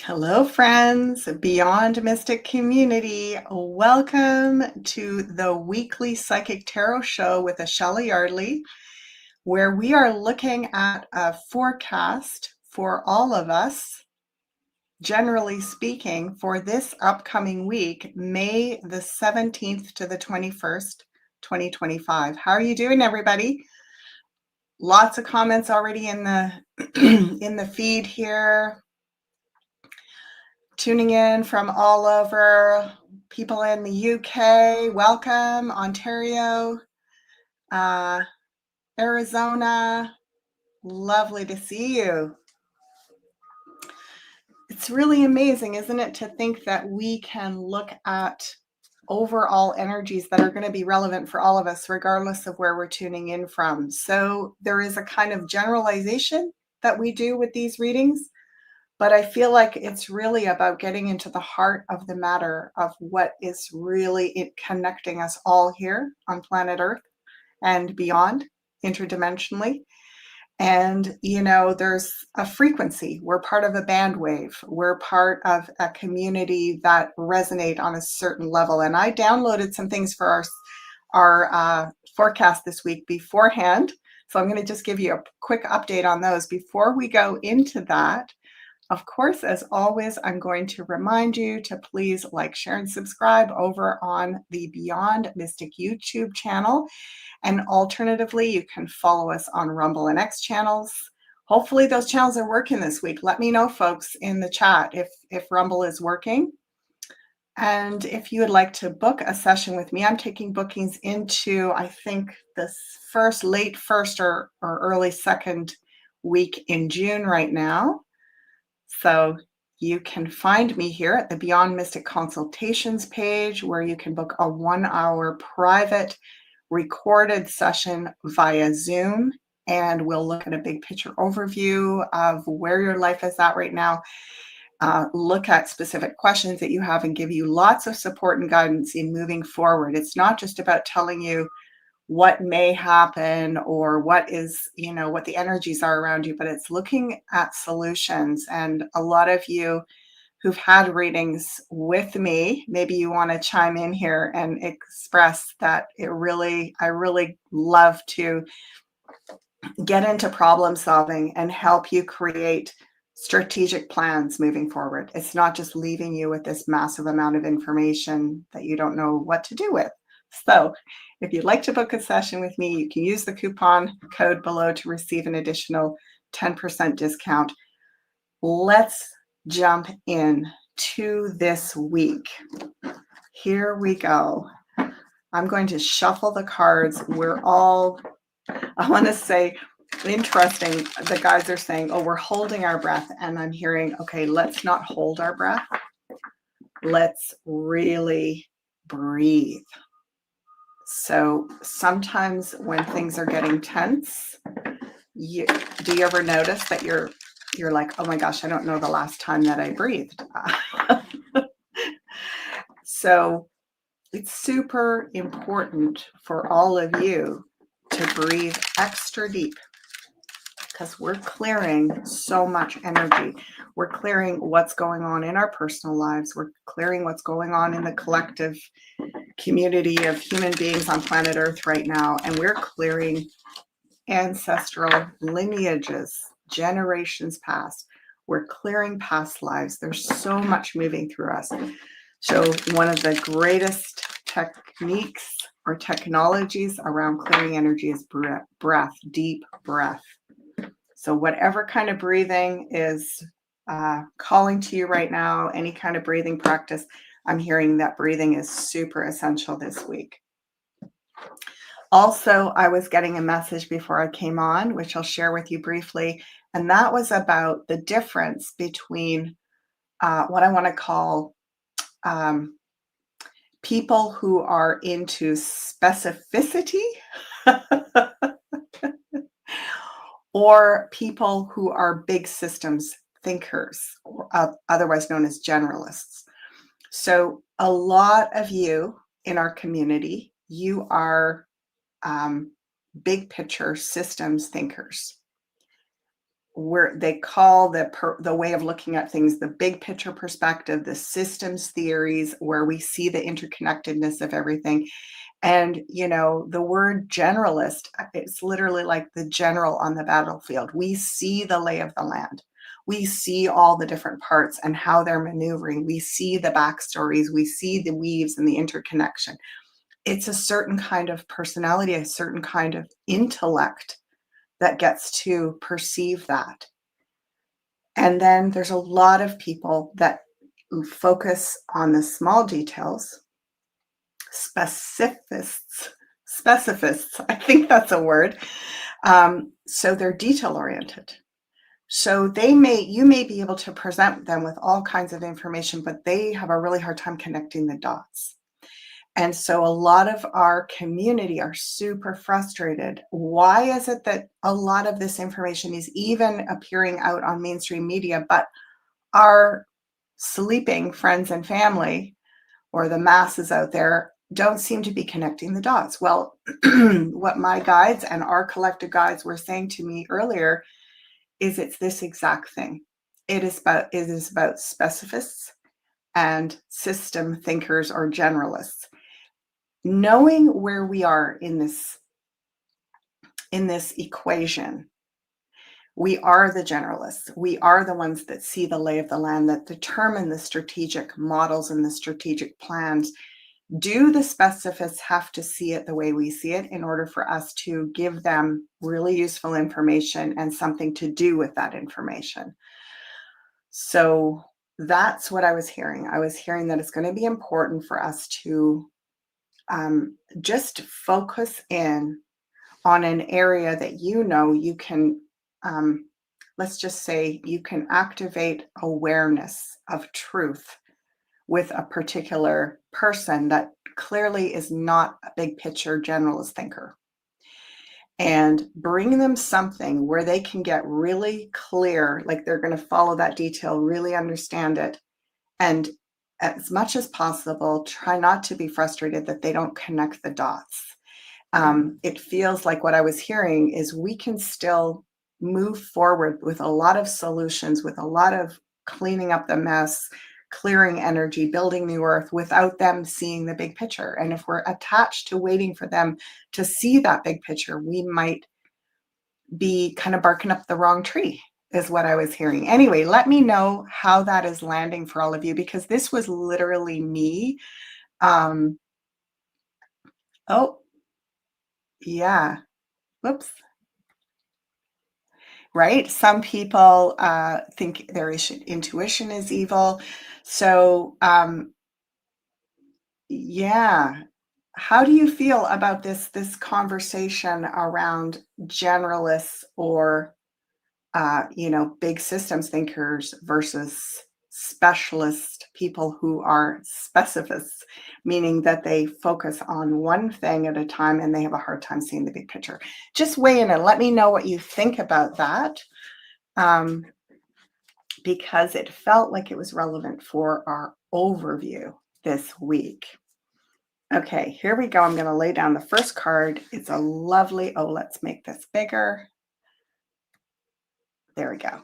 Hello, friends, Beyond Mystic community. Welcome to the weekly Psychic Tarot Show with Ashala Yardley, where we are looking at a forecast for all of us, generally speaking, for this upcoming week, May the 17th to the 21st, 2025. How are you doing, everybody? Lots of comments already in the in the feed here. Tuning in from all over, people in the UK, welcome, Ontario, Arizona, lovely to see you. It's really amazing, isn't it, to think that we can look at overall energies that are going to be relevant for all of us, regardless of where we're tuning in from. So there is a kind of generalization that we do with these readings. But I feel like it's really about getting into the heart of the matter of what is really connecting us all here on planet Earth and beyond, interdimensionally. And, there's a frequency. We're part of a band wave. We're part of a community that resonate on a certain level. And I downloaded some things for our forecast this week beforehand. So I'm going to just give you a quick update on those. Before we go into that, of course, as always, I'm going to remind you to please like, share, and subscribe over on the Beyond Mystic YouTube channel. And alternatively, you can follow us on Rumble and X channels. Hopefully those channels are working this week. Let me know, folks, in the chat if Rumble is working. And if you would like to book a session with me, I'm taking bookings into, I think, this late first or early second week in June right now. So you can find me here at the Beyond Mystic Consultations page, where you can book a 1-hour private recorded session via Zoom. And we'll look at a big picture overview of where your life is at right now, look at specific questions that you have, and give you lots of support and guidance in moving forward. It's not just about telling you what may happen or what is, what the energies are around you, but it's looking at solutions. And a lot of you who've had readings with me, maybe you want to chime in here and express that I really love to get into problem solving and help you create strategic plans moving forward. It's not just leaving you with this massive amount of information that you don't know what to do with. So if you'd like to book a session with me, you can use the coupon code below to receive an additional 10% discount. Let's jump in to this week. Here we go. I'm going to shuffle the cards. I want to say, interesting, the guys are saying, oh, we're holding our breath. And I'm hearing, okay, let's not hold our breath. Let's really breathe. So sometimes when things are getting tense, do you ever notice that you're like, oh my gosh, I don't know the last time that I breathed. So it's super important for all of you to breathe extra deep, because we're clearing so much energy. We're clearing what's going on in our personal lives. We're clearing what's going on in the collective community of human beings on planet Earth right now. And we're clearing ancestral lineages, generations past. We're clearing past lives. There's so much moving through us. So one of the greatest techniques or technologies around clearing energy is breath, deep breath. So whatever kind of breathing is calling to you right now, any kind of breathing practice, I'm hearing that breathing is super essential this week. Also, I was getting a message before I came on, which I'll share with you briefly, and that was about the difference between what I want to call people who are into specificity or people who are big systems thinkers, or otherwise known as generalists. So a lot of you in our community, you are big picture systems thinkers. where they call the way of looking at things the big picture perspective, the systems theories, where we see the interconnectedness of everything. And, the word generalist, it's literally like the general on the battlefield. We see the lay of the land. We see all the different parts and how they're maneuvering. We see the backstories. We see the weaves and the interconnection. It's a certain kind of personality, a certain kind of intellect that gets to perceive that. And then there's a lot of people that focus on the small details, specifists, I think that's a word. So they're detail oriented. So you may be able to present them with all kinds of information, but they have a really hard time connecting the dots. And so a lot of our community are super frustrated. Why is it that a lot of this information is even appearing out on mainstream media, but our sleeping friends and family, or the masses out there, don't seem to be connecting the dots? Well, what my guides and our collective guides were saying to me earlier is it's this exact thing. It is about specifists and system thinkers or generalists. Knowing where we are in this equation, we are the generalists. We are the ones that see the lay of the land, that determine the strategic models and the strategic plans. Do the specifists have to see it the way we see it in order for us to give them really useful information and something to do with that information? So that's what I was hearing. I was hearing that it's going to be important for us to just focus in on an area that you can, let's just say, you can activate awareness of truth with a particular person that clearly is not a big picture generalist thinker, and bring them something where they can get really clear, like they're going to follow that detail, really understand it, and as much as possible, try not to be frustrated that they don't connect the dots. It feels like what I was hearing is we can still move forward with a lot of solutions, with a lot of cleaning up the mess, clearing energy, building new earth without them seeing the big picture. And if we're attached to waiting for them to see that big picture, we might be kind of barking up the wrong tree, is what I was hearing. Anyway, let me know how that is landing for all of you, because this was literally me. Um, oh, yeah. Whoops. Right? Some people think their intuition is evil. So, yeah. How do you feel about this conversation around generalists or big systems thinkers versus specialist people who are specifists, meaning that they focus on one thing at a time and they have a hard time seeing the big picture? Just weigh in and let me know what you think about that, because it felt like it was relevant for our overview this week. Okay, here we go. I'm going to lay down the first card. It's a lovely, let's make this bigger. There we go.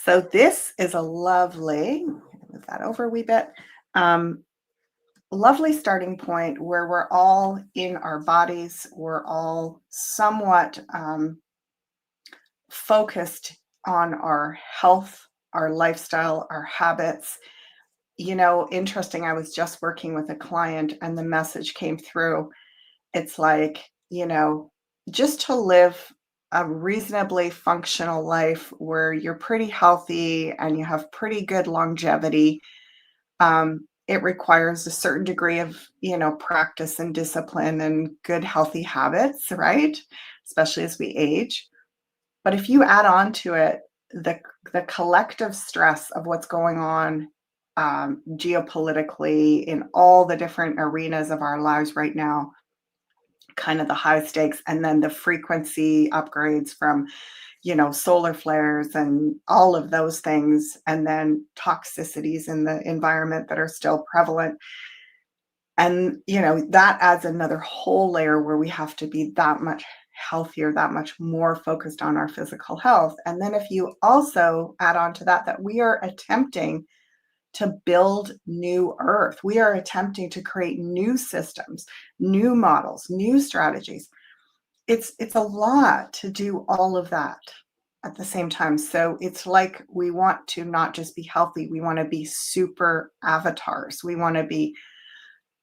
So this is a lovely, move that over a wee bit, lovely starting point where we're all in our bodies. We're all somewhat focused on our health, our lifestyle, our habits. Interesting, I was just working with a client and the message came through. It's like, just to live a reasonably functional life where you're pretty healthy and you have pretty good longevity, it requires a certain degree of, practice and discipline and good healthy habits, right? Especially as we age. But if you add on to it the collective stress of what's going on geopolitically in all the different arenas of our lives right now, kind of the high stakes, and then the frequency upgrades from solar flares and all of those things, and then toxicities in the environment that are still prevalent, and that adds another whole layer where we have to be that much healthier, that much more focused on our physical health. And then if you also add on to that, that we are attempting to build new earth, we are attempting to create new systems, new models, new strategies. It's a lot to do all of that at the same time. So it's like we want to not just be healthy, we want to be super avatars. We want to be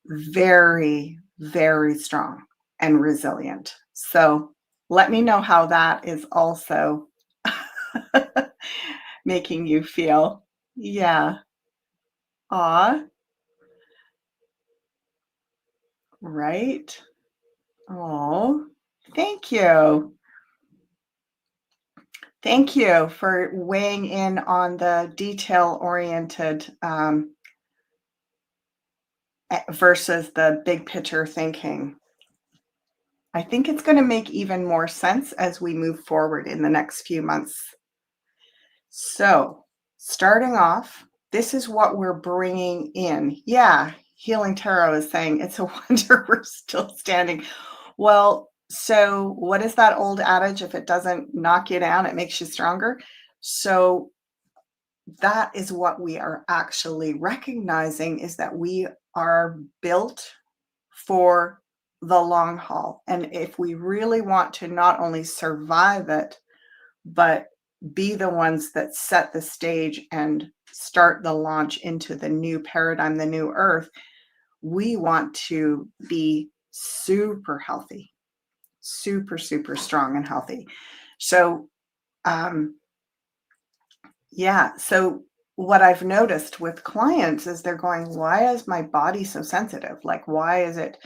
very, very strong and resilient. So let me know how that is also making you feel. Yeah. Aw, right. Oh, thank you. Thank you for weighing in on the detail oriented versus the big picture thinking. I think it's going to make even more sense as we move forward in the next few months. So, starting off, this is what we're bringing in. Yeah, Healing Tarot is saying it's a wonder we're still standing. Well, so what is that old adage? If it doesn't knock you down, it makes you stronger. So, that is what we are actually recognizing, is that we are built for the long haul. And if we really want to not only survive it, but be the ones that set the stage and start the launch into the new paradigm, the new earth, we want to be super healthy, super, super strong and healthy. So, um, yeah. So, what I've noticed with clients is they're going, why is my body so sensitive? Like, why is it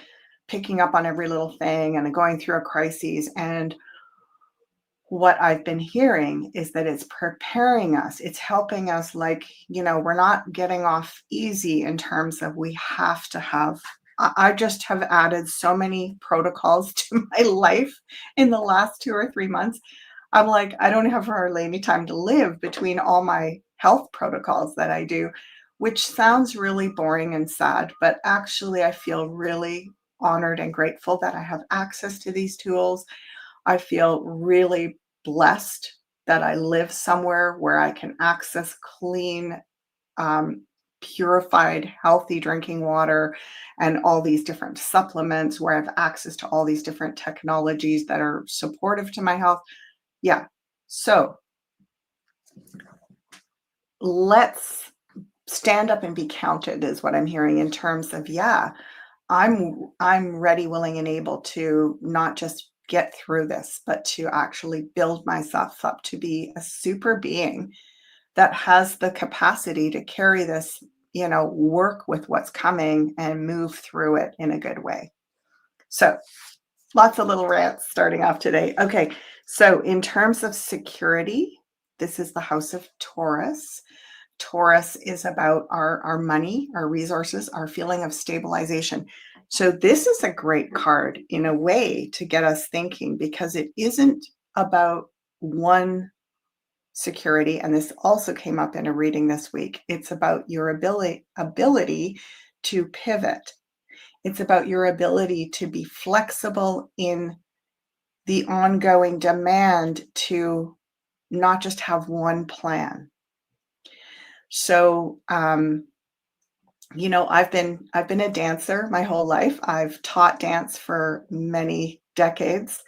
picking up on every little thing and going through a crisis? And what I've been hearing is that it's preparing us. It's helping us, like, we're not getting off easy in terms of we have to have. I just have added so many protocols to my life in the last 2 or 3 months. I'm like, I don't have hardly any time to live between all my health protocols that I do, which sounds really boring and sad, but actually, I feel really honored and grateful that I have access to these tools. I feel really blessed that I live somewhere where I can access clean, um, purified, healthy drinking water and all these different supplements, where I have access to all these different technologies that are supportive to my health. Yeah. So let's stand up and be counted, is what I'm hearing, in terms of, yeah, I'm ready, willing, and able to not just get through this, but to actually build myself up to be a super being that has the capacity to carry this, work with what's coming and move through it in a good way. So, lots of little rants starting off today. Okay, so in terms of security, this is the house of Taurus. Taurus is about our money, our resources, our feeling of stabilization. So this is a great card in a way to get us thinking, because it isn't about one security. And this also came up in a reading this week. It's about your ability to pivot. It's about your ability to be flexible in the ongoing demand to not just have one plan. So, I've been a dancer my whole life. I've taught dance for many decades.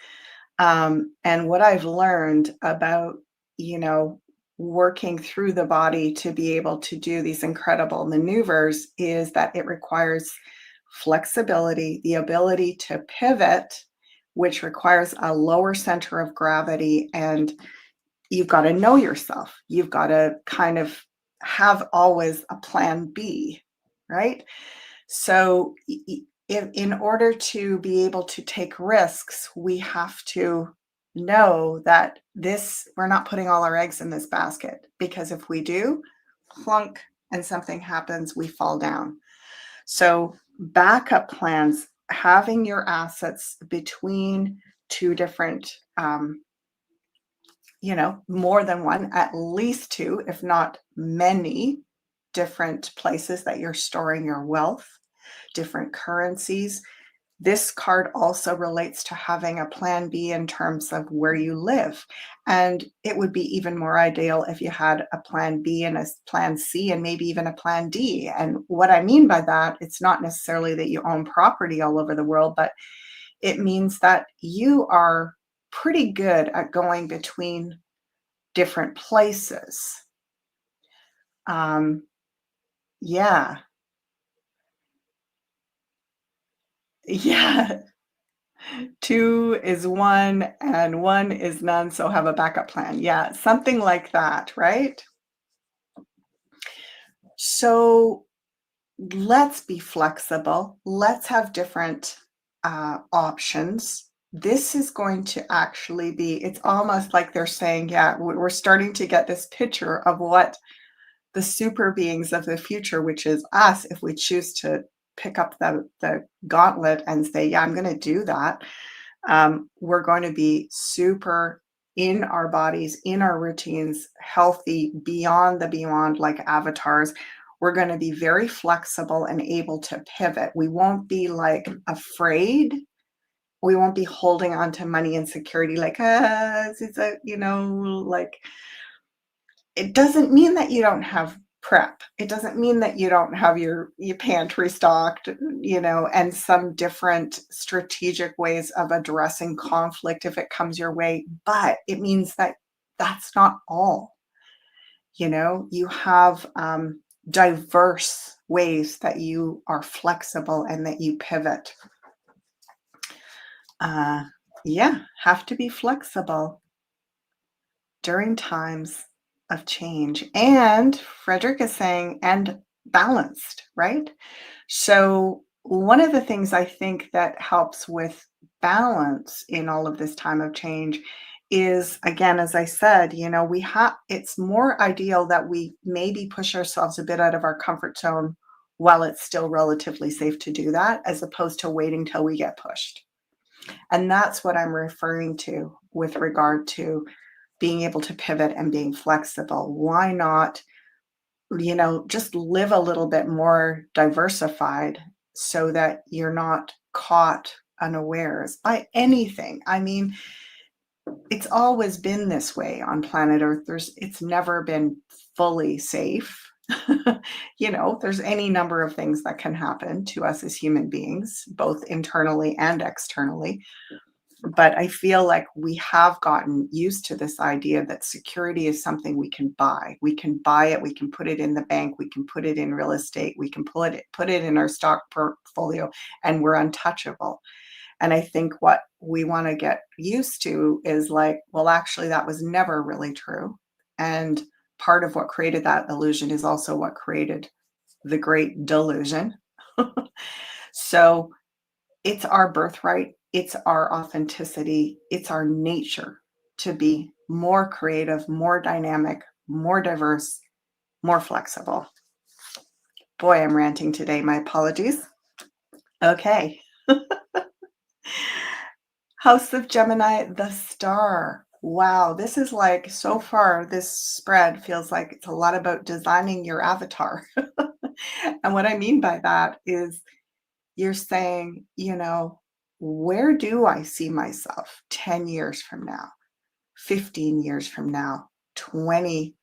And what I've learned about, you know, working through the body to be able to do these incredible maneuvers is that it requires flexibility, the ability to pivot, which requires a lower center of gravity. And you've got to know yourself. You've got to kind of have always a plan B, right? So, in order to be able to take risks, we have to know that we're not putting all our eggs in this basket, because if we do, plunk, and something happens, we fall down. So, backup plans, having your assets between two different, more than one, at least two, if not many different places that you're storing your wealth, different currencies. This card also relates to having a plan B in terms of where you live. And it would be even more ideal if you had a plan B and a plan C and maybe even a plan D. And what I mean by that, it's not necessarily that you own property all over the world, but it means that you are pretty good at going between different places. Um, yeah, yeah. Two is one and one is none, so have a backup plan. Yeah, something like that, right? So let's be flexible. Let's have different options. This is going to actually be, it's almost like they're saying, yeah, we're starting to get this picture of what the super beings of the future, which is us, if we choose to pick up the gauntlet and say, yeah, I'm going to do that. We're going to be super in our bodies, in our routines, healthy, beyond the beyond, like avatars. We're going to be very flexible and able to pivot. We won't be like afraid. We won't be holding on to money and security like, it's a, like it doesn't mean that you don't have prep. It doesn't mean that you don't have your pantry stocked, and some different strategic ways of addressing conflict if it comes your way, but it means that that's not all. You have diverse ways that you are flexible and that you pivot. Uh, yeah, have to be flexible during times of change. And Frederick is saying, and balanced, right? So, one of the things I think that helps with balance in all of this time of change is, again, as I said, it's more ideal that we maybe push ourselves a bit out of our comfort zone while it's still relatively safe to do that, as opposed to waiting till we get pushed. And that's what I'm referring to with regard to being able to pivot and being flexible. Why not, just live a little bit more diversified so that you're not caught unawares by anything. I mean, it's always been this way on planet Earth. It's never been fully safe. There's any number of things that can happen to us as human beings, both internally and externally. But I feel like we have gotten used to this idea that security is something we can buy. We can buy it, we can put it in the bank, we can put it in real estate, we can put it in our stock portfolio, and we're untouchable. And I think what we want to get used to is like, well, actually, that was never really true. And part of what created that illusion is also what created the great delusion. So it's our birthright, it's our authenticity, it's our nature to be more creative, more dynamic, more diverse, more flexible. Boy, I'm ranting today. My apologies. Okay. House of Gemini, the star. Wow, this is like so far, this spread feels like it's a lot about designing your avatar. And what I mean by that is you're saying, where do I see myself 10 years from now, 15 years from now, 20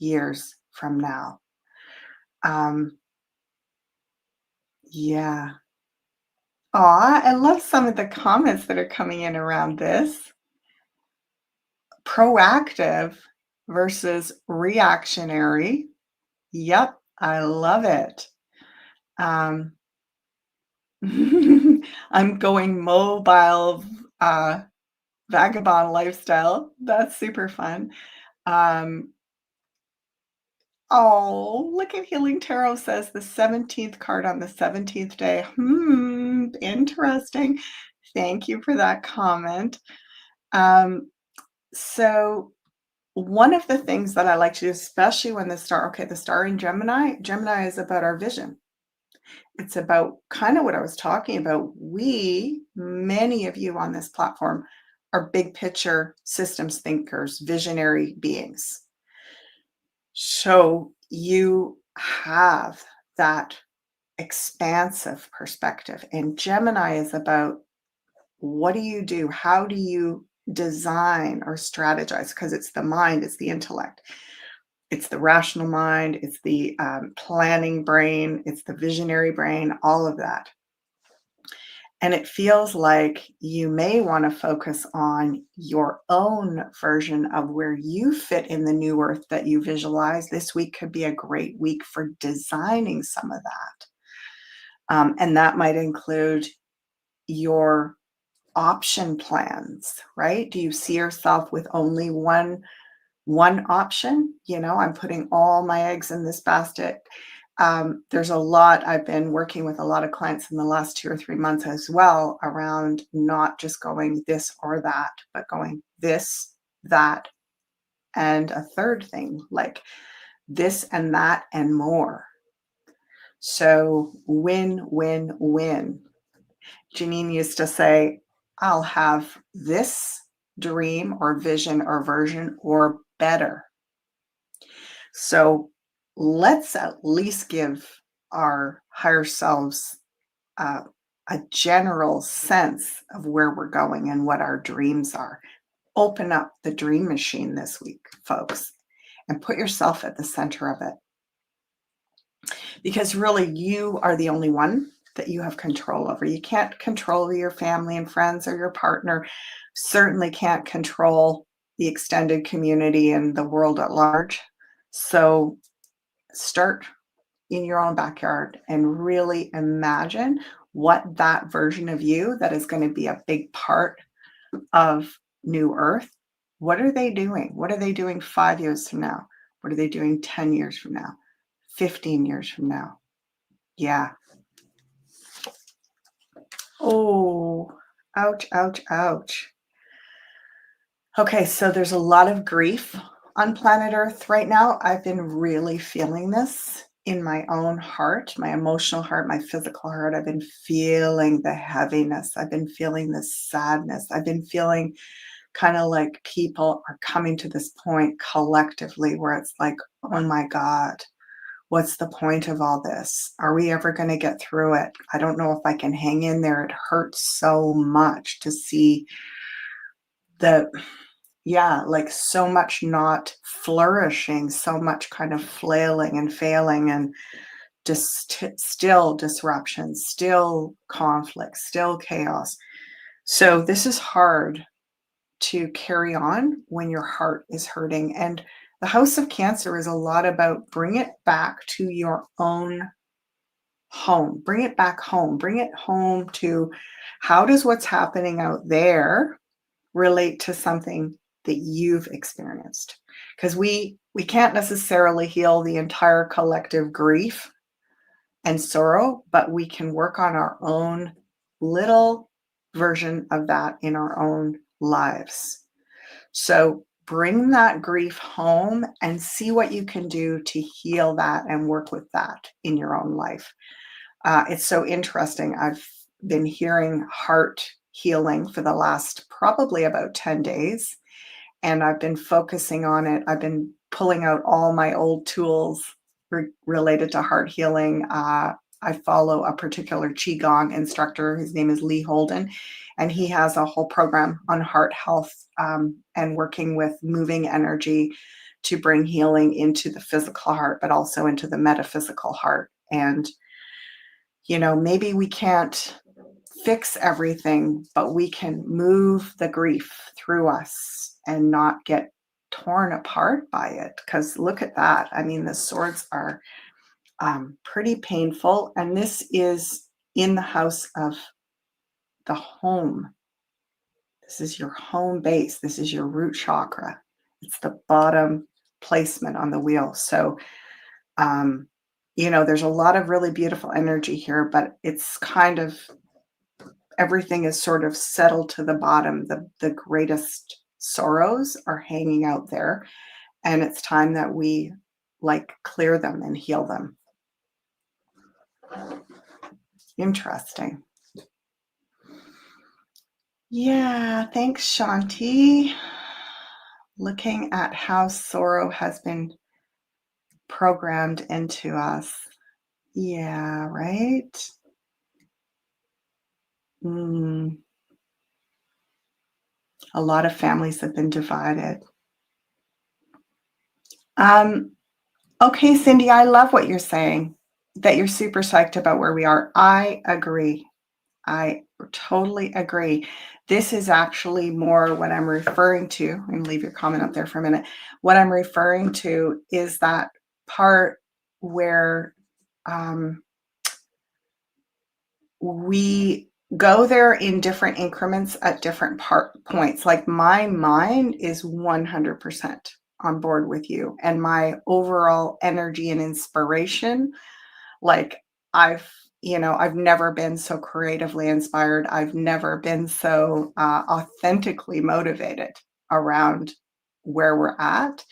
years from now? Um, yeah. Aw, I love some of the comments that are coming in around this. Proactive versus reactionary. Yep, I love it. Um, I'm going mobile, uh, vagabond lifestyle. That's super fun. Um, oh, look at Healing Tarot says the 17th card on the 17th day. Interesting. Thank you for that comment. So one of the things that I like to do, especially when the star in Gemini is about our vision. It's about kind of what I was talking about. Many of you on this platform are big picture systems thinkers, visionary beings. So you have that expansive perspective. And Gemini is about what do you do? How do you design or strategize? Because it's the mind, it's the intellect, it's the rational mind, it's the planning brain, it's the visionary brain, all of that. And it feels like you may want to focus on your own version of where you fit in the new earth that you visualize. This week could be a great week for designing some of that. And that might include your option plans, right? Do you see yourself with only one option? I'm putting all my eggs in this basket. There's a lot. I've been working with a lot of clients in the last 2 or 3 months as well around not just going this or that, but going this, that, and a third thing, like this and that and more. So win, win, win. Janine used to say, I'll have this dream or vision or version or better. So let's at least give our higher selves a general sense of where we're going and what our dreams are. Open up the dream machine this week, folks, and put yourself at the center of it. Because really, you are the only one that you have control over. You can't control your family and friends or your partner, certainly can't control the extended community and the world at large. So start in your own backyard and really imagine what that version of you that is going to be a big part of New Earth, what are they doing? What are they doing 5 years from now? What are they doing 10 years from now? 15 years from now? Yeah. Oh, ouch, ouch, ouch. Okay, so there's a lot of grief on planet Earth right now. I've been really feeling this in my own heart, my emotional heart, my physical heart. I've been feeling the heaviness. I've been feeling the sadness. I've been feeling kind of like people are coming to this point collectively where it's like, oh my God, what's the point of all this? Are we ever going to get through it? I don't know if I can hang in there. It hurts so much to see the, yeah, like so much not flourishing, so much kind of flailing and failing and just still disruption, still conflict, still chaos. So this is hard to carry on when your heart is hurting. And the House of Cancer is a lot about bring it back to your own home, bring it back home, bring it home to how does what's happening out there relate to something that you've experienced? Because we can't necessarily heal the entire collective grief and sorrow, but we can work on our own little version of that in our own lives. So bring that grief home and see what you can do to heal that and work with that in your own life. It's so interesting. I've been hearing heart healing for the last probably about 10 days, and I've been focusing on it. I've been pulling out all my old tools related to heart healing. I follow a particular Qigong instructor. His name is Lee Holden, and he has a whole program on heart health and working with moving energy to bring healing into the physical heart, but also into the metaphysical heart. And, maybe we can't fix everything, but we can move the grief through us and not get torn apart by it. Because look at that. I mean, the swords are pretty painful. And this is in the house of the home. This is your home base. This is your root chakra. It's the bottom placement on the wheel. So, there's a lot of really beautiful energy here, but it's kind of everything is sort of settled to the bottom. The greatest sorrows are hanging out there. And it's time that we clear them and heal them. Interesting. Yeah, thanks, Shanti. Looking at how sorrow has been programmed into us. Yeah, right? Mm, a lot of families have been divided. Um, okay, Cindy, I love what you're saying, that you're super psyched about where we are. I agree. I totally agree. This is actually more what I'm referring to, and leave your comment up there for a minute. What I'm referring to is that part where um, we go there in different increments at different points. Like my mind is 100% on board with you, and my overall energy and inspiration, like I've, I've never been so creatively inspired. I've never been so authentically motivated around where we're at.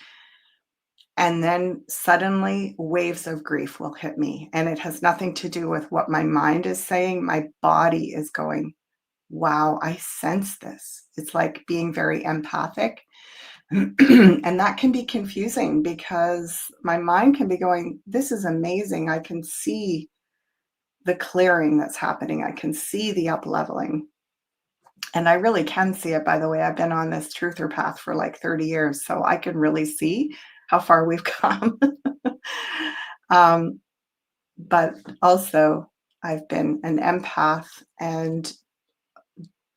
And then suddenly waves of grief will hit me. And it has nothing to do with what my mind is saying. My body is going, wow, I sense this. It's like being very empathic. And that can be confusing because my mind can be going, this is amazing. I can see the clearing that's happening. I can see the up leveling. And I really can see it, by the way. I've been on this truther path for like 30 years, so I can really see how far we've come. um, but also, I've been an empath and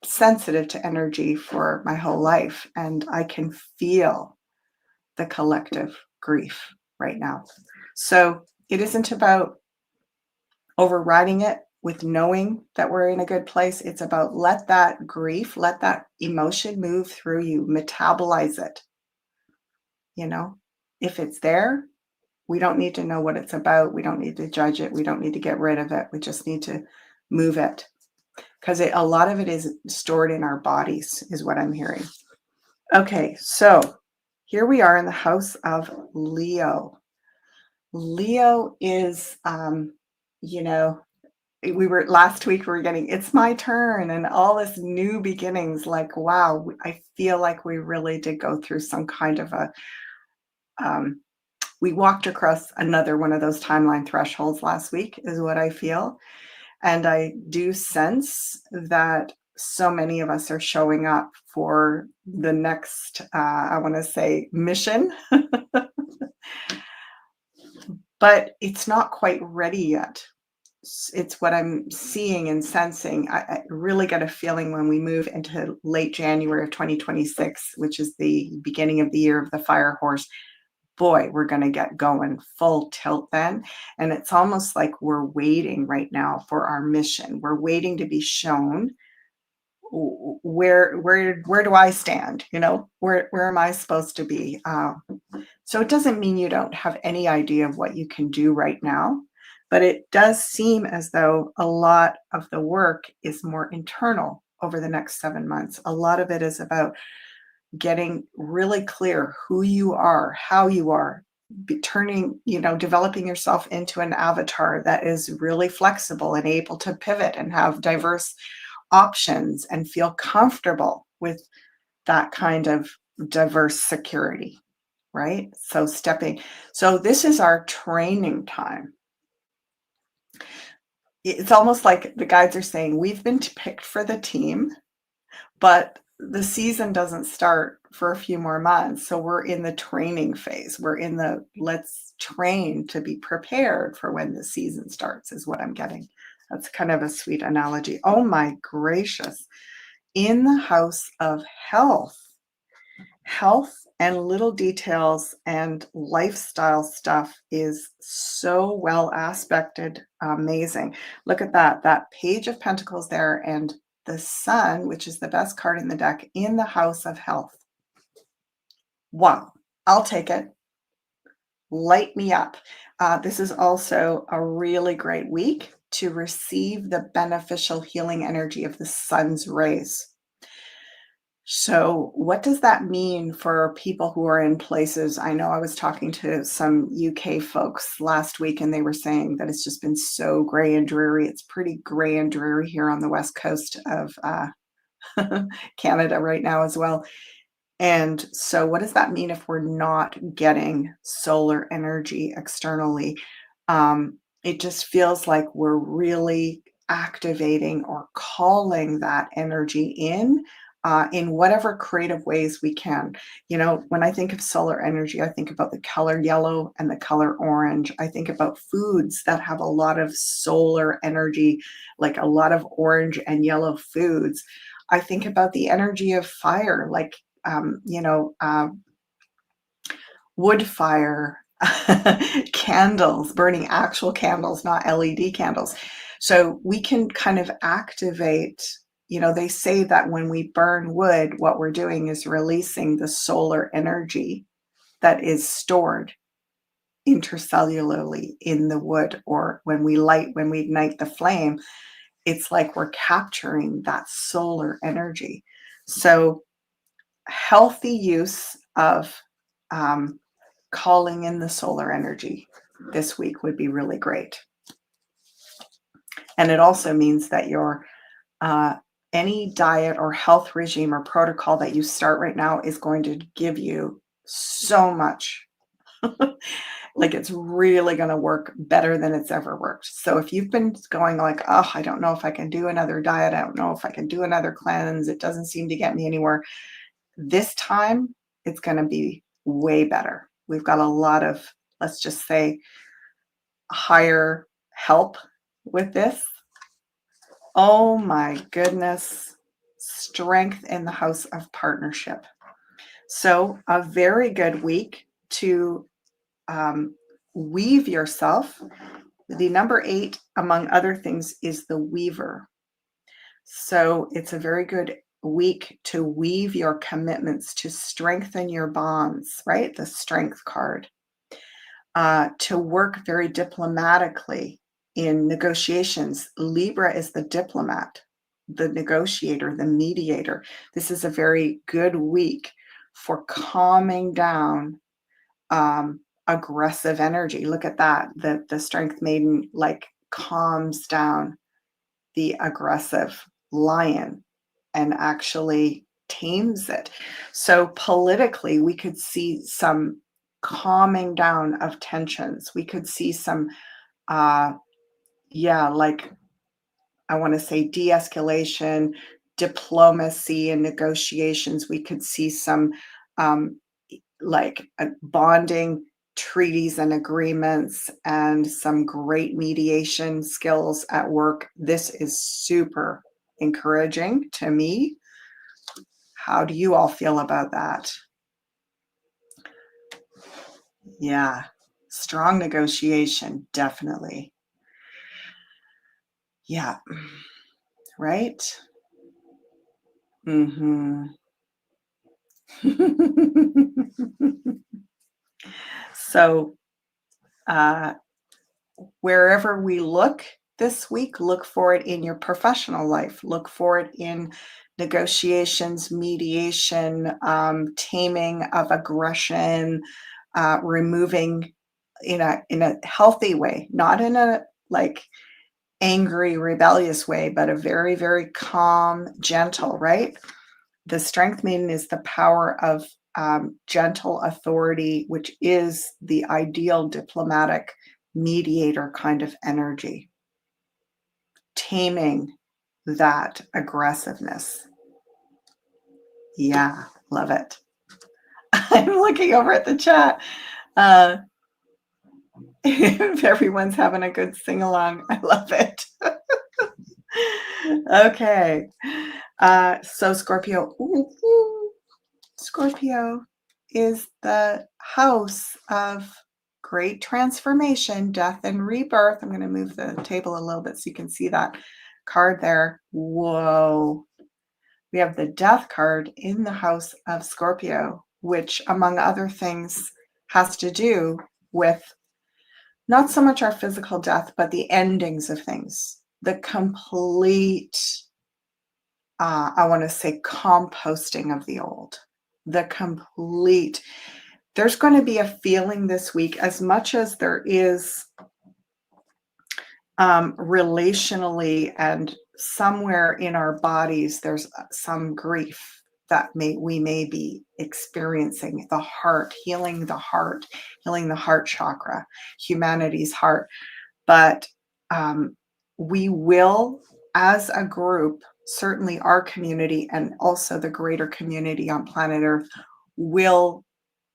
sensitive to energy for my whole life, and I can feel the collective grief right now. So it isn't about overriding it with knowing that we're in a good place. It's about let that grief, let that emotion move through you, metabolize it. You know, if it's there, we don't need to know what it's about. We don't need to judge it. We don't need to get rid of it. We just need to move it because a lot of it is stored in our bodies, is what I'm hearing. Okay, so here we are in the house of Leo. Leo is, you know, we were last week we were getting it's my turn and all this new beginnings, like wow, I feel like we really did go through some kind of a um, we walked across another one of those timeline thresholds last week is what I feel. And I do sense that so many of us are showing up for the next I want to say mission, but it's not quite ready yet. It's what I'm seeing and sensing. I really get a feeling when we move into late January of 2026, which is the beginning of the year of the fire horse. Boy, we're going to get going full tilt then. And it's almost like we're waiting right now for our mission. We're waiting to be shown where do I stand? Where am I supposed to be? So it doesn't mean you don't have any idea of what you can do right now, but it does seem as though a lot of the work is more internal over the next 7 months. A lot of it is about getting really clear who you are, how you are, developing yourself into an avatar that is really flexible and able to pivot and have diverse options and feel comfortable with that kind of diverse security, right? So this is our training time. It's almost like the guides are saying, we've been picked for the team, but the season doesn't start for a few more months. So we're in the training phase. We're in the let's train to be prepared for when the season starts, is what I'm getting. That's kind of a sweet analogy. Oh my gracious. In the house of health, health and little details and lifestyle stuff is so well aspected. Amazing. Look at that page of pentacles there, and the sun, which is the best card in the deck, in the house of health. Wow, I'll take it. Light me up. This is also a really great week to receive the beneficial healing energy of the sun's rays. So, what does that mean for people who are in places? I know I was talking to some UK folks last week, and they were saying that it's just been so gray and dreary. It's pretty gray and dreary here on the west coast of Canada right now as well. And so, what does that mean if we're not getting solar energy externally? it just feels like we're really activating or calling that energy in whatever creative ways we can. You know, when I think of solar energy, I think about the color yellow and the color orange. I think about foods that have a lot of solar energy, like a lot of orange and yellow foods. I think about the energy of fire, like, wood fire, candles, burning actual candles, not LED candles. So we can kind of activate, they say that when we burn wood, what we're doing is releasing the solar energy that is stored intercellularly in the wood, or when we ignite the flame, it's like we're capturing that solar energy. So healthy use of um, calling in the solar energy this week would be really great. And it also means that your any diet or health regime or protocol that you start right now is going to give you so much. Like, it's really going to work better than it's ever worked. So if you've been going like, oh, I don't know if I can do another diet, I don't know if I can do another cleanse, it doesn't seem to get me anywhere, this time it's going to be way better. We've got a lot of, let's just say, higher help with this. Oh my goodness. Strength in the house of partnership. So, a very good week to weave yourself. The number 8, among other things, is the weaver. So, it's a very good week to weave your commitments, to strengthen your bonds, right? The strength card. To work very diplomatically in negotiations. Libra is the diplomat, the negotiator, the mediator. This is a very good week for calming down aggressive energy. Look at that. The strength maiden like calms down the aggressive lion and actually tames it. So politically, we could see some calming down of tensions. We could see some, like, I want to say de-escalation, diplomacy, and negotiations. We could see some um, bonding treaties and agreements and some great mediation skills at work. This is super encouraging to me. How do you all feel about that? Yeah, strong negotiation, definitely. Yeah, right? Mm-hmm. So, uh, wherever we look this week, look for it in your professional life, look for it in negotiations, mediation, taming of aggression, removing in a healthy way, not in a like angry, rebellious way, but a very, very calm, gentle, right? The strength maiden is the power of gentle authority, which is the ideal diplomatic mediator kind of energy, taming that aggressiveness. Yeah, love it. I'm looking over at the chat. Uh, if everyone's having a good sing along, I love it. Okay. So Scorpio. Scorpio is the house of great transformation, death, and rebirth. I'm going to move the table a little bit so you can see that card there. Whoa. We have the death card in the house of Scorpio, which, among other things, has to do with not so much our physical death, but the endings of things, the complete, I want to say, composting of the old, the complete. There's going to be a feeling this week, as much as there is relationally and somewhere in our bodies, there's some grief that we may be experiencing. The heart, healing the heart chakra, humanity's heart. But um, we will, as a group, certainly our community and also the greater community on planet Earth, will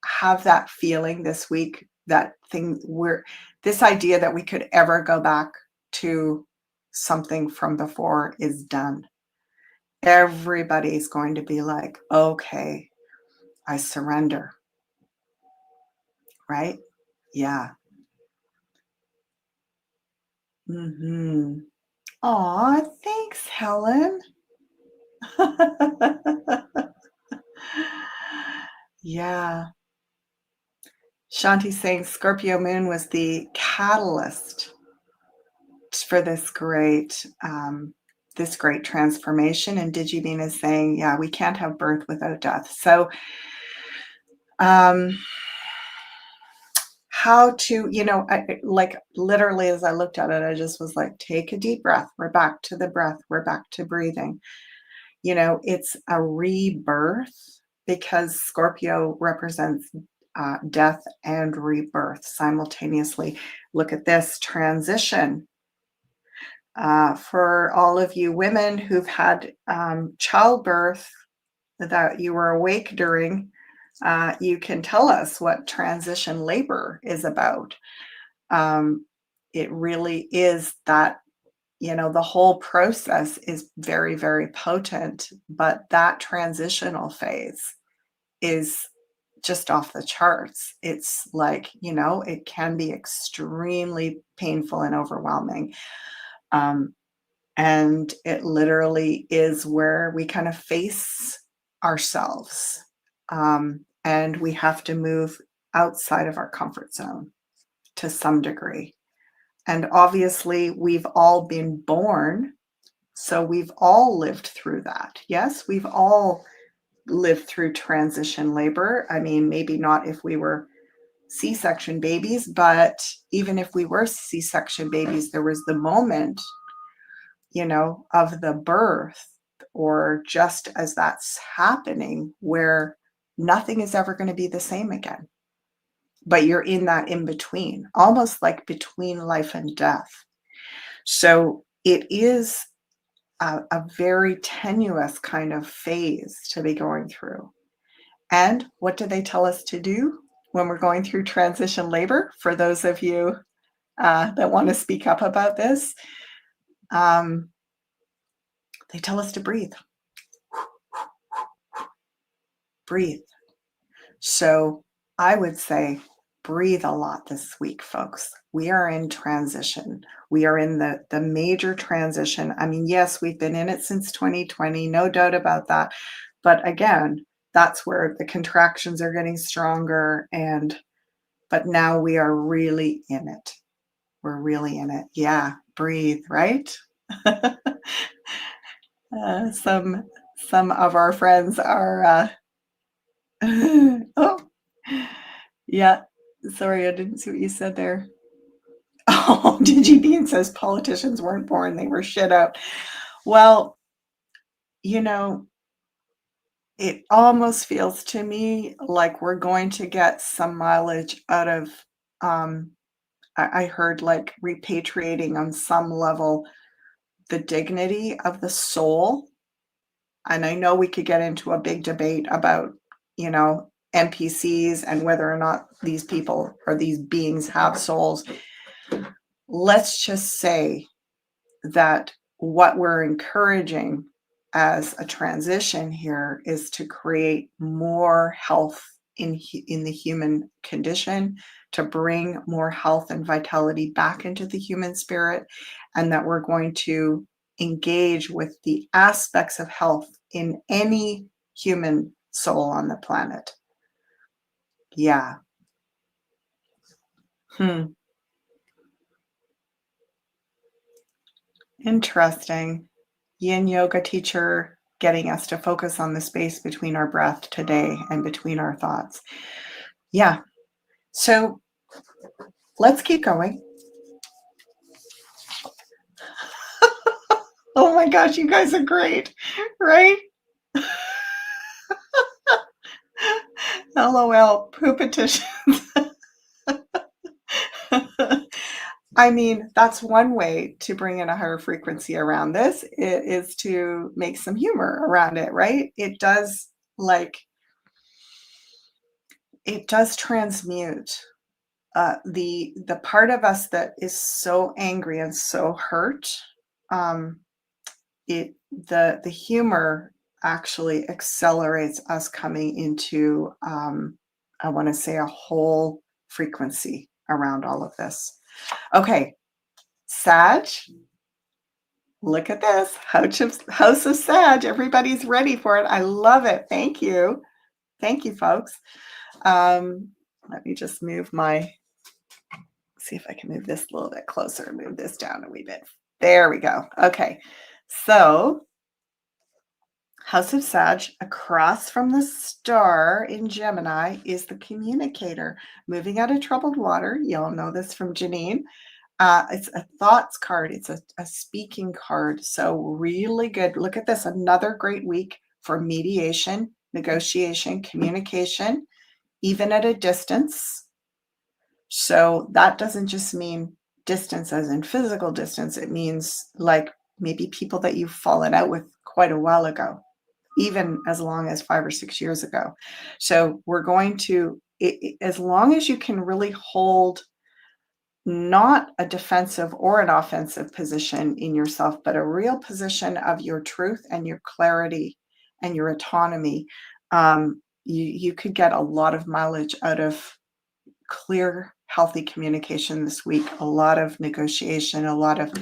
have that feeling this week, that thing where this idea that we could ever go back to something from before is done. Everybody's going to be like, okay, I surrender, right? Yeah. Mm-hmm. Aw, thanks, Helen. Yeah. Shanti's saying Scorpio moon was the catalyst for this great transformation. And Digimon is saying, yeah, we can't have birth without death. So um how to, like literally as I looked at it, I just was like, take a deep breath. We're back to the breath. We're back to breathing. It's a rebirth because Scorpio represents death and rebirth simultaneously. Look at this transition. For all of you women who've had childbirth that you were awake during, you can tell us what transition labor is about. It really is that, the whole process is very, very potent, but that transitional phase is just off the charts. It's like, it can be extremely painful and overwhelming. Um, and it literally is where we kind of face ourselves. And we have to move outside of our comfort zone to some degree. And obviously, we've all been born, so we've all lived through that. Yes, we've all lived through transition labor. I mean, maybe not if we were C-section babies, but even if we were C-section babies, there was the moment, of the birth, or just as that's happening, where nothing is ever going to be the same again. But you're in that in between, almost like between life and death. So it is a very tenuous kind of phase to be going through. And what do they tell us to do when we're going through transition labor? For those of you that want to speak up about this, they tell us to breathe. Breathe. So I would say breathe a lot this week, folks. We are in transition. We are in the major transition. I mean, yes, we've been in it since 2020, no doubt about that. But again, that's where the contractions are getting stronger. But now we are really in it. We're really in it. Yeah, breathe, right? Some of our friends are oh, yeah. Sorry, I didn't see what you said there. Oh, DigiBean says politicians weren't born, they were shit out. Well, you know, it almost feels to me like we're going to get some mileage out of, um, I heard like repatriating on some level the dignity of the soul. And I know we could get into a big debate about, NPCs and whether or not these people or these beings have souls. Let's just say that what we're encouraging as a transition here is to create more health in the human condition, to bring more health and vitality back into the human spirit, and that we're going to engage with the aspects of health in any human soul on the planet. Yeah. Interesting. Yin yoga teacher getting us to focus on the space between our breath today and between our thoughts. Yeah. So let's keep going. Oh my gosh, you guys are great, right? LOL, poo petitions. I mean, that's one way to bring in a higher frequency around this, is to make some humor around it, right? Like, it does transmute, the part of us that is so angry and so hurt, um, it the humor actually accelerates us coming into, I wanna say, a whole frequency around all of this. Okay, Sag, look at this. House of Sag. Everybody's ready for it. I love it. Thank you. Thank you, folks. Let me just see if I can move this a little bit closer, move this down a wee bit. There we go. Okay. So, House of Sag, across from the star in Gemini, is the communicator. Moving out of troubled water. You'll know this from Janine. It's a thoughts card. It's a speaking card. So really good. Look at this. Another great week for mediation, negotiation, communication, even at a distance. So that doesn't just mean distance as in physical distance. It means like maybe people that you've fallen out with quite a while ago, even as long as 5 or 6 years ago. So we're going to, as long as you can really hold not a defensive or an offensive position in yourself, but a real position of your truth and your clarity and your autonomy, you could get a lot of mileage out of clear, healthy communication this week, a lot of negotiation, a lot of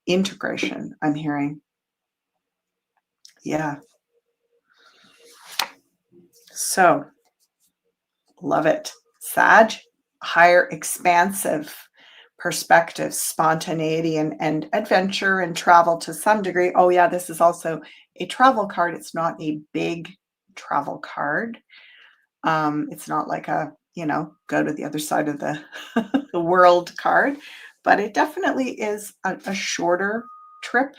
integration, I'm hearing. Yeah. So, love it. Sag, higher expansive perspective, spontaneity, and adventure and travel to some degree. Oh, yeah, this is also a travel card. It's not a big travel card. It's not like a, go to the other side of the, the world card, but it definitely is a shorter trip,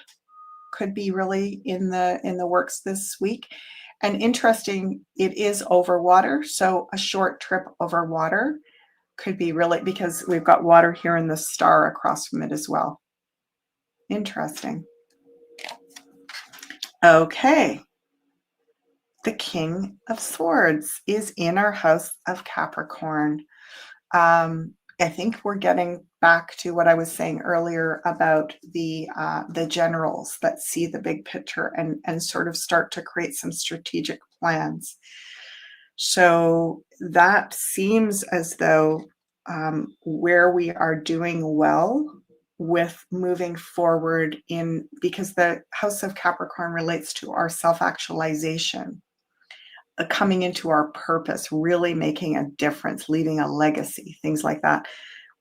could be really in the works this week. And interesting, it is over water. So a short trip over water could be really, because we've got water here in the star across from it as well. Interesting. Okay. The King of Swords is in our house of Capricorn. I think we're getting back to what I was saying earlier about the generals that see the big picture and sort of start to create some strategic plans. So that seems as though where we are doing well with moving forward in, because the House of Capricorn relates to our self-actualization, coming into our purpose, really making a difference, leaving a legacy, things like that.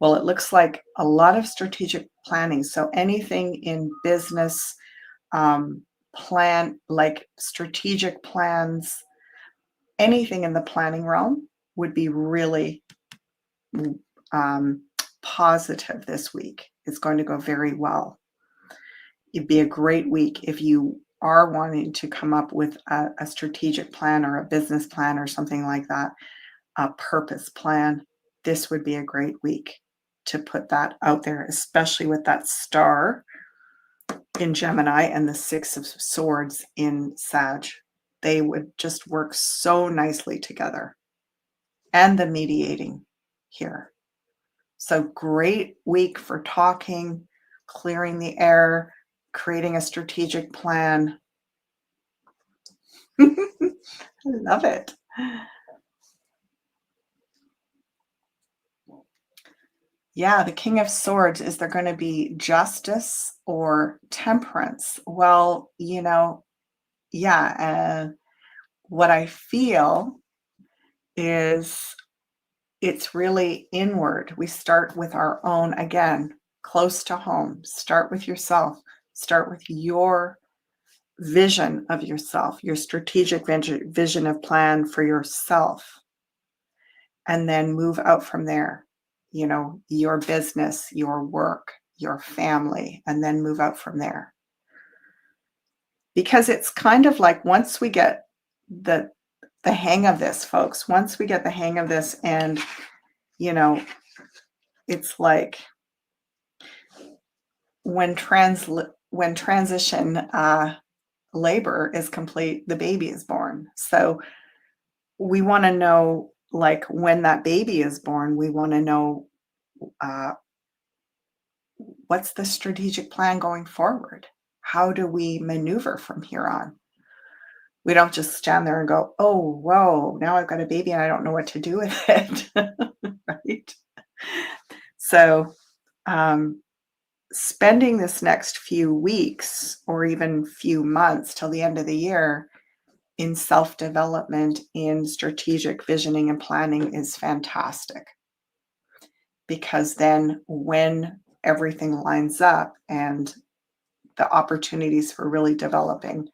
Well, it looks like a lot of strategic planning. So anything in business, like strategic plans, anything in the planning realm would be really positive this week. It's going to go very well. It'd be a great week if you are wanting to come up with a strategic plan or a business plan or something like that, a purpose plan. This would be a great week to put that out there, especially with that star in Gemini and the Six of Swords in Sag. They would just work so nicely together. And the mediating here. So great week for talking, clearing the air, creating a strategic plan. I love it. Yeah, the King of Swords, is there going to be justice or temperance? Well, yeah, what I feel is it's really inward. We start with our own, again, close to home. Start with yourself. Start with your vision of yourself, your strategic vision of plan for yourself, and then move out from there. Your business, your work, your family, and then move out from there. Because it's kind of like, once we get the hang of this, folks, once we get the hang of this, and it's like when transition labor is complete, the baby is born. So we want to know, like, when that baby is born, we want to know uh, what's the strategic plan going forward? How do we maneuver from here on? We don't just stand there and go, oh, whoa, now I've got a baby and I don't know what to do with it. Right? So, um, spending this next few weeks or even few months till the end of the year in self development, in strategic visioning and planning is fantastic, because then when everything lines up and the opportunities for really developing,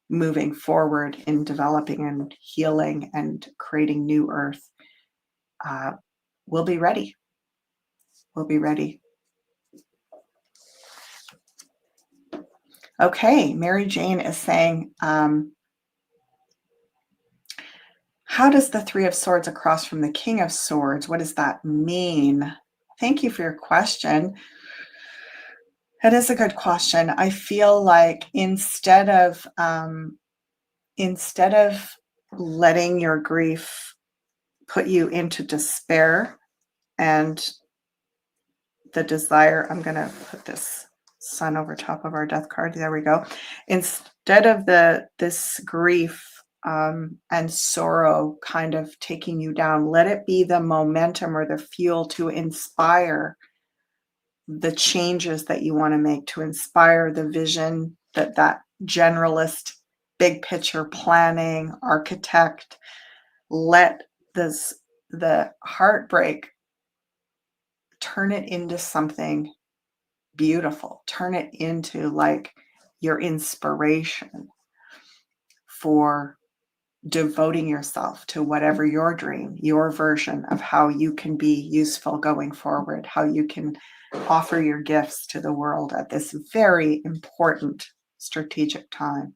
moving forward in developing and healing and creating new earth, uh, we'll be ready. We'll be ready. Okay, Mary Jane is saying, how does the Three of Swords across from the King of Swords, what does that mean? Thank you for your question. That is a good question. I feel like instead of letting your grief put you into despair and the desire, I'm going to put this sun over top of our death card. There we go. Instead of this grief and sorrow kind of taking you down, let it be the momentum or the fuel to inspire the changes that you want to make, to inspire the vision, that generalist, big picture planning, architect. Let the heartbreak turn it into something beautiful. Turn it into like your inspiration for devoting yourself to whatever your dream, your version of how you can be useful going forward, how you can offer your gifts to the world at this very important strategic time.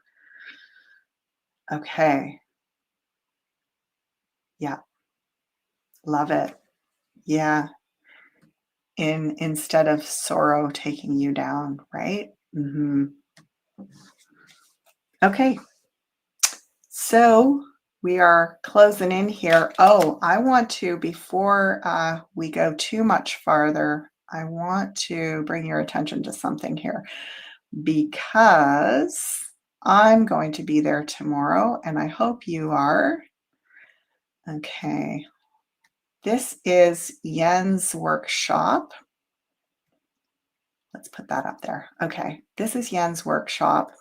Okay. Yeah. Love it. Yeah. Instead of sorrow taking you down, right? Okay. So we are closing in here. Oh, I want to, before we go too much farther, I want to bring your attention to something here, because I'm going to be there tomorrow and I hope you are. Okay. This is Yen's workshop. Let's put that up there. Okay. This is Yen's workshop,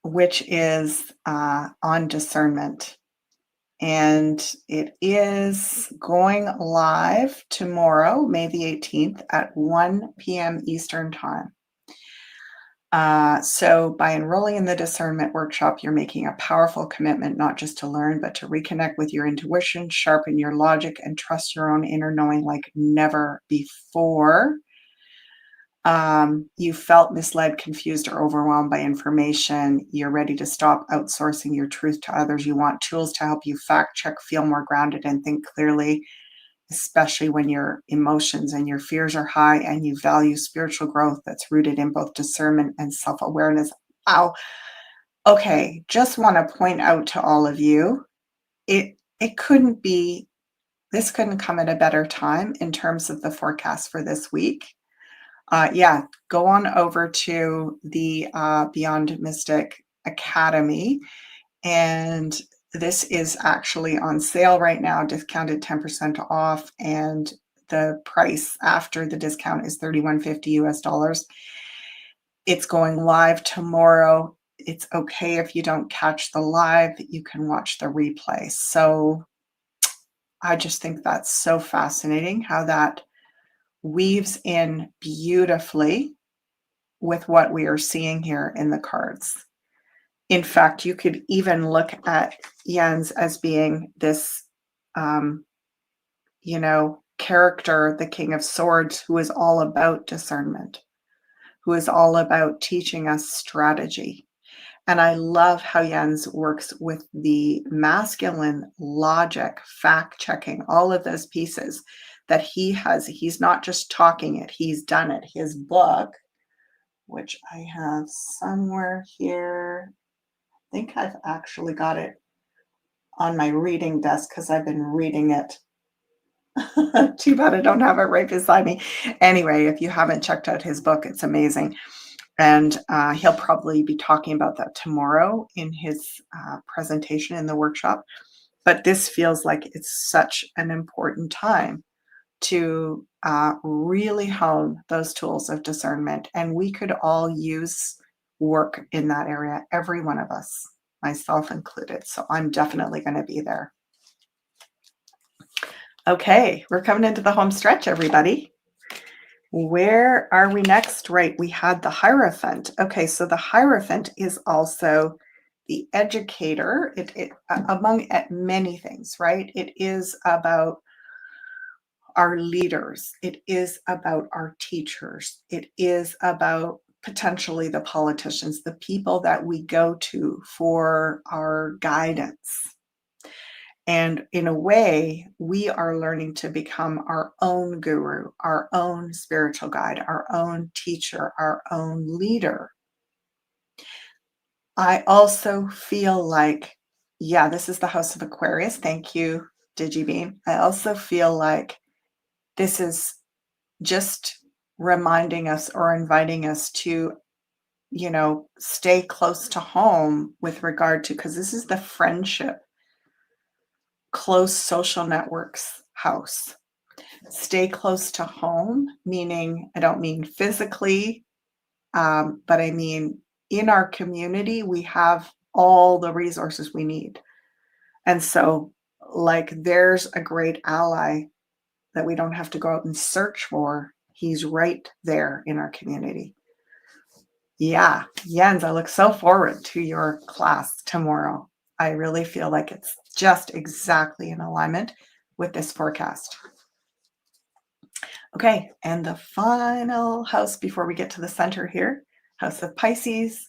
which is on discernment. And it is going live tomorrow, May the 18th at 1 p.m. Eastern Time. So by enrolling in the discernment workshop, you're making a powerful commitment, not just to learn, but to reconnect with your intuition, sharpen your logic, and trust your own inner knowing like never before. You felt misled, confused, or overwhelmed by information. You're ready to stop outsourcing your truth to others. You want tools to help you fact check, feel more grounded, and think clearly, especially when your emotions and your fears are high and you value spiritual growth that's rooted in both discernment and self-awareness. Wow. Okay, just want to point out to all of you, this couldn't come at a better time in terms of the forecast for this week. Yeah, go on over to the Beyond Mystic Academy, and this is actually on sale right now, discounted 10% off, and the price after the discount is $31.50 US. It's going live tomorrow. It's okay if you don't catch the live, you can watch the replay. So I just think that's so fascinating how that weaves in beautifully with what we are seeing here in the cards. In fact, you could even look at Jens as being this, character, the King of Swords, who is all about discernment, who is all about teaching us strategy. And I love how Jens works with the masculine logic, fact checking, all of those pieces that he's not just talking it, he's done it. His book, which I have somewhere here, I think I've actually got it on my reading desk because I've been reading it. Too bad I don't have it right beside me. Anyway, if you haven't checked out his book, it's amazing. And he'll probably be talking about that tomorrow in his presentation in the workshop. But this feels like it's such an important time to really hone those tools of discernment. And we could all use work in that area, every one of us, myself included. So I'm definitely going to be there. Okay, we're coming into the home stretch, everybody. Where are we next? Right, we had the Hierophant. Okay, so the Hierophant is also the educator, among many things, right? It is about our leaders. It is about our teachers. It is about potentially the politicians, the people that we go to for our guidance. And in a way, we are learning to become our own guru, our own spiritual guide, our own teacher, our own leader. I also feel like, yeah, this is the House of Aquarius. Thank you, DigiBeam. I also feel like this is just reminding us or inviting us to, stay close to home with regard to, because this is the friendship, close social networks house. Stay close to home, meaning I don't mean physically, but I mean in our community, we have all the resources we need. And so, like, there's a great ally that we don't have to go out and search for. He's right there in our community. Yeah, Jens, I look so forward to your class tomorrow. I really feel like it's just exactly in alignment with this forecast. Okay, and the final house before we get to the center here, House of Pisces.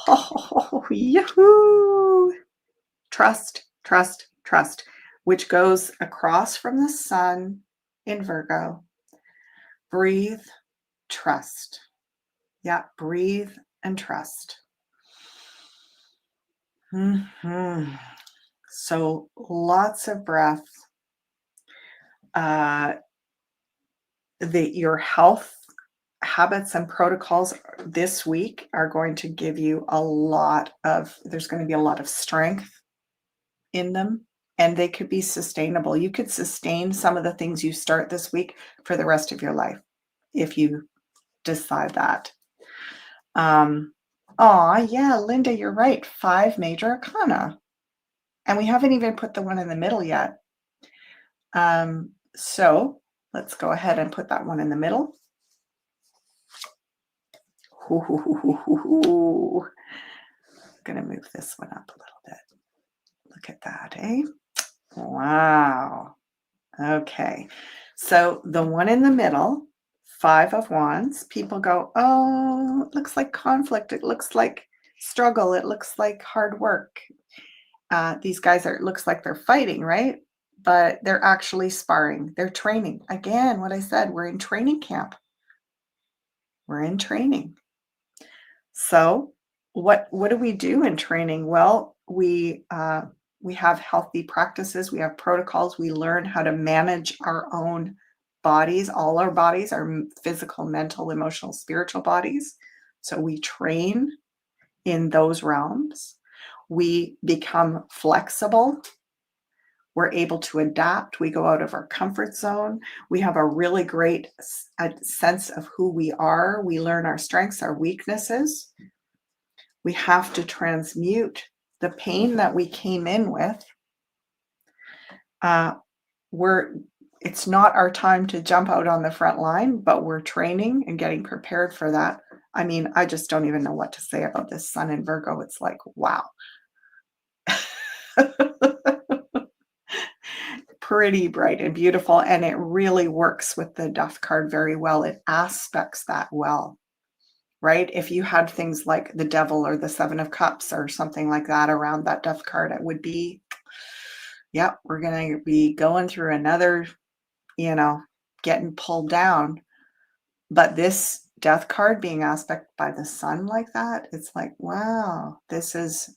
Oh, yahoo! Trust, trust, trust, which goes across from the sun in Virgo. Breathe, trust. Yeah, breathe and trust. So lots of breath. Your health habits and protocols this week are going to give you there's going to be a lot of strength in them, and they could be sustainable. You could sustain some of the things you start this week for the rest of your life if you decide that. Yeah, Linda, you're right. 5 major arcana. And we haven't even put the one in the middle yet. So let's go ahead and put that one in the middle. Gonna move this one up a little bit. Look at that, eh? Wow. Okay. So the one in the middle, 5 of Wands, people go, oh, it looks like conflict. It looks like struggle. It looks like hard work. These guys it looks like they're fighting, right? But they're actually sparring. They're training. Again, what I said, we're in training camp. We're in training. So what do we do in training? Well, we have healthy practices. We have protocols. We learn how to manage our own bodies, all our bodies, our physical, mental, emotional, spiritual bodies. So we train in those realms. We become flexible. We're able to adapt. We go out of our comfort zone. We have a really great sense of who we are. We learn our strengths, our weaknesses. We have to transmute the pain that we came in with. It's not our time to jump out on the front line, but we're training and getting prepared for that. I mean, I just don't even know what to say about this sun in Virgo. It's like, wow. Pretty bright and beautiful, and it really works with the Death card very well. It aspects that well, right? If you had things like the Devil or the 7 of Cups or something like that around that Death card, it would be Yep, we're going to be going through another, you know, getting pulled down. But this death card being aspect by the sun like that, it's like, wow, this is,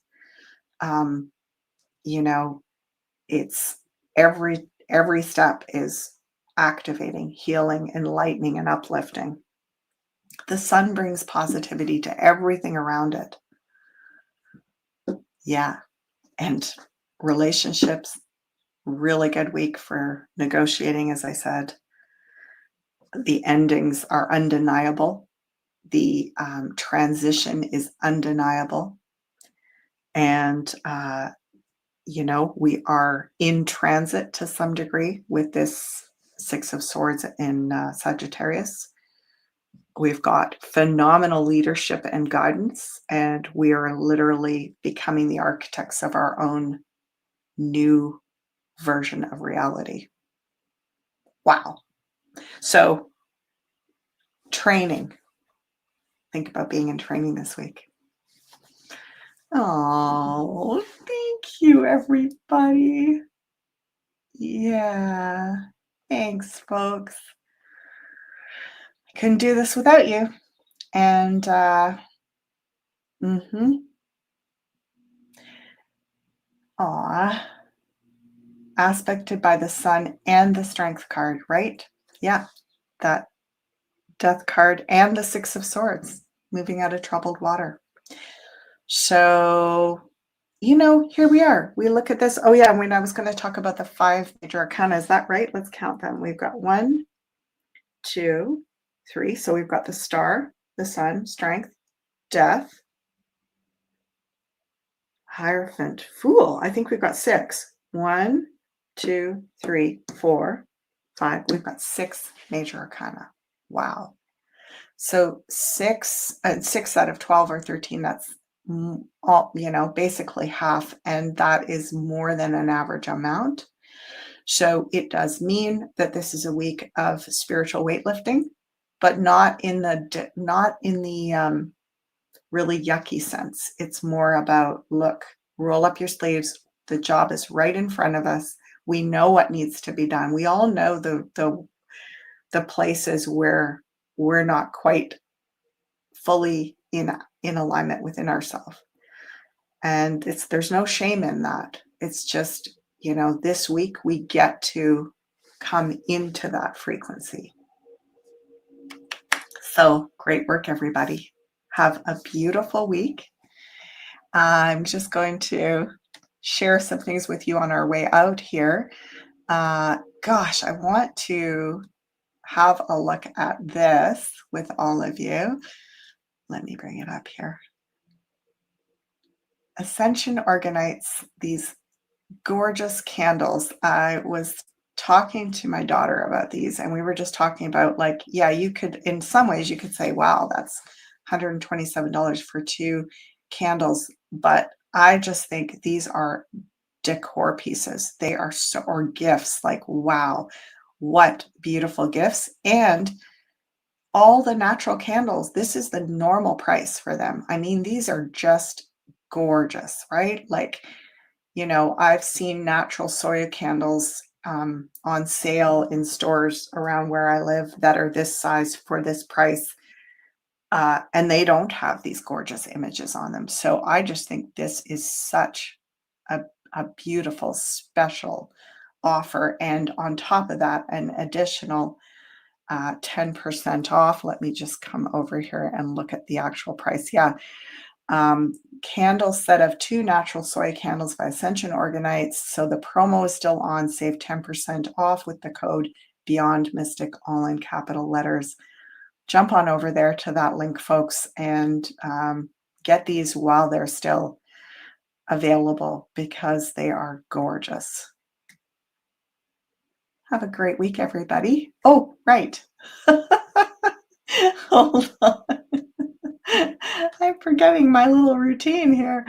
um, you know, it's every step is activating, healing, enlightening, and uplifting. The sun brings positivity to everything around it. Yeah. And relationships, really good week for negotiating, as I said. The endings are undeniable. The transition is undeniable. And, we are in transit to some degree with this Six of Swords in Sagittarius. We've got phenomenal leadership and guidance, and we are literally becoming the architects of our own new version of reality. Wow. So, training. Think about being in training this week. Oh, thank you, everybody. Yeah. Thanks, folks. I couldn't do this without you. And mhm. Aw. Aspected by the sun and the strength card, right? Yeah. That death card and the Six of Swords, moving out of troubled water. So, here we are. We look at this. Oh, yeah. When I was going to talk about the five major arcana, is that right? Let's count them. We've got 1, 2, 3. So we've got the star, the sun, strength, death, Hierophant, Fool. I think we've got 6. 1, 2, 3, 4, 5. We've got 6 major arcana. Wow. So 6 out of 12 or 13, that's all, basically half, and that is more than an average amount. So it does mean that this is a week of spiritual weightlifting, but not in the really yucky sense. It's more about, look, roll up your sleeves. The job is right in front of us. We know what needs to be done. We all know the places where we're not quite fully in alignment within ourselves. And there's no shame in that. It's just, this week we get to come into that frequency. So great work, everybody. Have a beautiful week. I'm just going to share some things with you on our way out here. Gosh, I want to have a look at this with all of you. Let me bring it up here. Ascension Organites, these gorgeous candles. I was talking to my daughter about these, and we were just talking about, like, yeah, you could, in some ways, you could say, wow, that's $127 for 2 candles. But I just think these are decor pieces. They are or gifts. Like, wow, what beautiful gifts. And all the natural candles, this is the normal price for them. I mean, these are just gorgeous, right? Like, I've seen natural soya candles on sale in stores around where I live that are this size for this price. And they don't have these gorgeous images on them. So I just think this is such a, a beautiful, special offer. And on top of that, an additional 10% off. Let me just come over here and look at the actual price. Yeah. Candle set of 2 natural soy candles by Ascension Organites. So the promo is still on. Save 10% off with the code Beyond Mystic, all in capital letters. Jump on over there to that link, folks, and get these while they're still available, because they are gorgeous. Have a great week, everybody. Oh, right. Hold on. I'm forgetting my little routine here.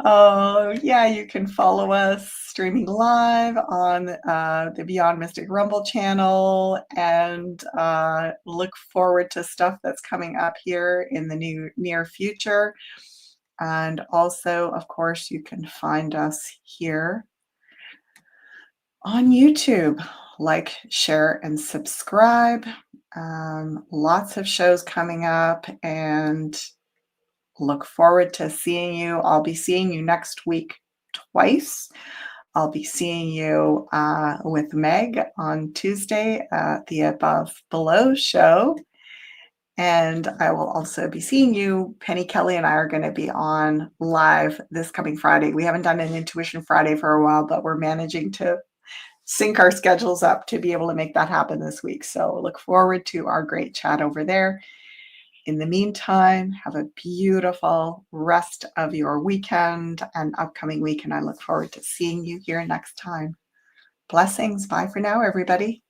Oh, yeah, you can follow us streaming live on the Beyond Mystic Rumble channel, and look forward to stuff that's coming up here in the near future. And also, of course, you can find us here on YouTube. Like, share, and subscribe. Lots of shows coming up, and look forward to seeing you. I'll be seeing you next week twice. I'll be seeing you with Meg on Tuesday at the Above Below show. And I will also be seeing you. Penny Kelly and I are going to be on live this coming Friday. We haven't done an Intuition Friday for a while, but we're managing to sync our schedules up to be able to make that happen this week. So look forward to our great chat over there. In the meantime, have a beautiful rest of your weekend and upcoming week. And I look forward to seeing you here next time. Blessings. Bye for now, everybody.